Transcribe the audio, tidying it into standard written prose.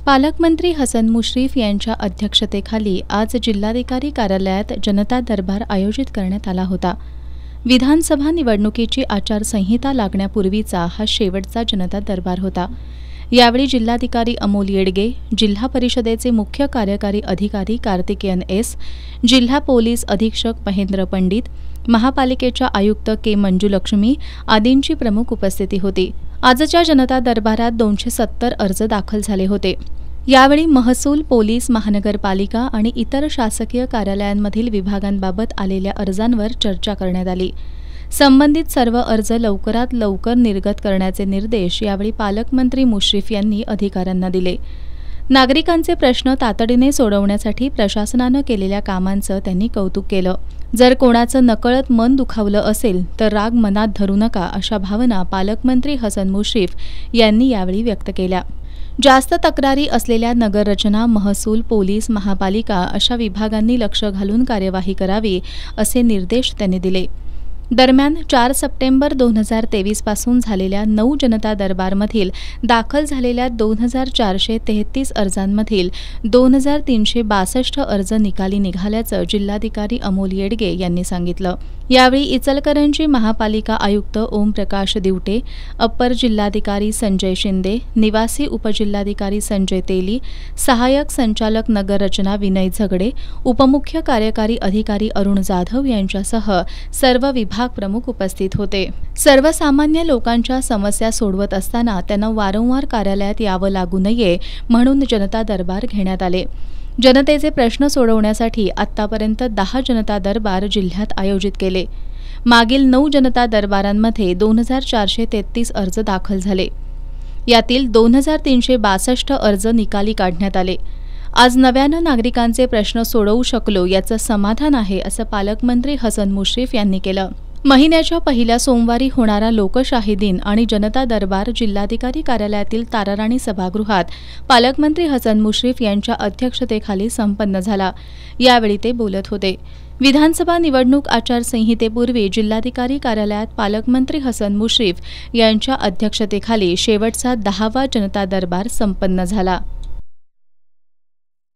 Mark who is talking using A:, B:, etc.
A: पालकमंत्री हसन मुश्रीफ यांच्या अध्यक्षतेखाली आज जिल्हाधिकारी कार्यालयात जनता दरबार आयोजित करण्यात आला होता। विधानसभा निवडणुकीची आचारसंहिता लागण्यापूर्वीचा हा शेवटचा जनता दरबार होता। यावेळी जिल्हाधिकारी अमोल येडगे, जिल्हा परिषदेचे मुख्य कार्यकारी अधिकारी कार्तिकेयन एस, जिल्हा पोलीस अधीक्षक महेंद्र पंडित, महापालिकेच्या आयुक्त के मंजुलक्ष्मी आदींची प्रमुख उपस्थिती होती। आजच्या जनता दरबारात 270 अर्ज दाखल झाले होते। यावेळी महसूल, पोलीस, महानगरपालिका आणि इतर शासकीय कार्यालयांमधील विभागांबाबत आलेल्या अर्जांवर चर्चा करण्यात आली। संबंधित सर्व अर्ज लवकरात लवकर निर्गत करण्याचे निर्देश यावेळी पालकमंत्री मुश्रीफ यांनी अधिकाऱ्यांना दिले। नागरिकांचे प्रश्न तातडीने सोडवण्यासाठी प्रशासनानं केलेल्या कामांचं त्यांनी कौतुक केलं। जर कोणाचं नकळत मन दुखावलं असेल तर राग मनात धरू नका, अशा भावना पालकमंत्री हसन मुश्रीफ यांनी यावेळी व्यक्त केल्या। जास्त तक्रारी असलेल्या नगररचना, महसूल, पोलीस, महापालिका अशा विभागांनी लक्ष घालून कार्यवाही करावी असे निर्देश त्यांनी दिले। दरम्यान 4 सप्टेंबर 2023 पासून झालेल्या 9 जनता दरबारमधील दाखल झालेल्या 2433 अर्जांमधील 2362 अर्ज निकाली निघाल्याचं जिल्हाधिकारी अमोल येडगे यांनी सांगितलं। यावेळी इचलकरंजी महापालिका आयुक्त ओमप्रकाश दिवटे, अप्पर जिल्हाधिकारी संजय शिंदे, निवासी उपजिल्हाधिकारी संजय तेली, सहाय्यक संचालक नगररचना विनय झगडे, उपमुख्य कार्यकारी अधिकारी अरुण जाधव यांच्यासह सर्व विभाग प्रमुख उपस्थित होते। सर्वसामान्य लोकांच्या समस्या सोडवत असताना त्यांना वारंवार कार्यालयात यावं लागू नये म्हणून जनता दरबार घेण्यात आले। जनतेचे प्रश्न सोडवण्यासाठी आतापर्यंत 10 जनता दरबार जिल्ह्यात आयोजित केले। मागील 9 जनता दरबारांमध्ये 2433 अर्ज दाखल झाले। यातील 2362 अर्ज निकाली काढण्यात आले। आज नव्यानं नागरिकांचे प्रश्न सोडवू शकलो याचं समाधान आहे, असं पालकमंत्री हसन मुश्रीफ यांनी केलं। महिन्याच्या पहिल्या सोमवारी होणारा लोकशाही दिन आणि जनता दरबार जिल्हाधिकारी कार्यालयातील ताराराणी सभागृहात पालकमंत्री हसन मुश्रीफ यांच्या अध्यक्षतेखाली संपन्न झाला। यावेळी ते बोलत होते। विधानसभा निवडणूक आचारसंहितेपूर्वी जिल्हाधिकारी कार्यालयात पालकमंत्री हसन मुश्रीफ यांच्या अध्यक्षतेखाली शेवटचा 10वा जनता दरबार संपन्न झाला।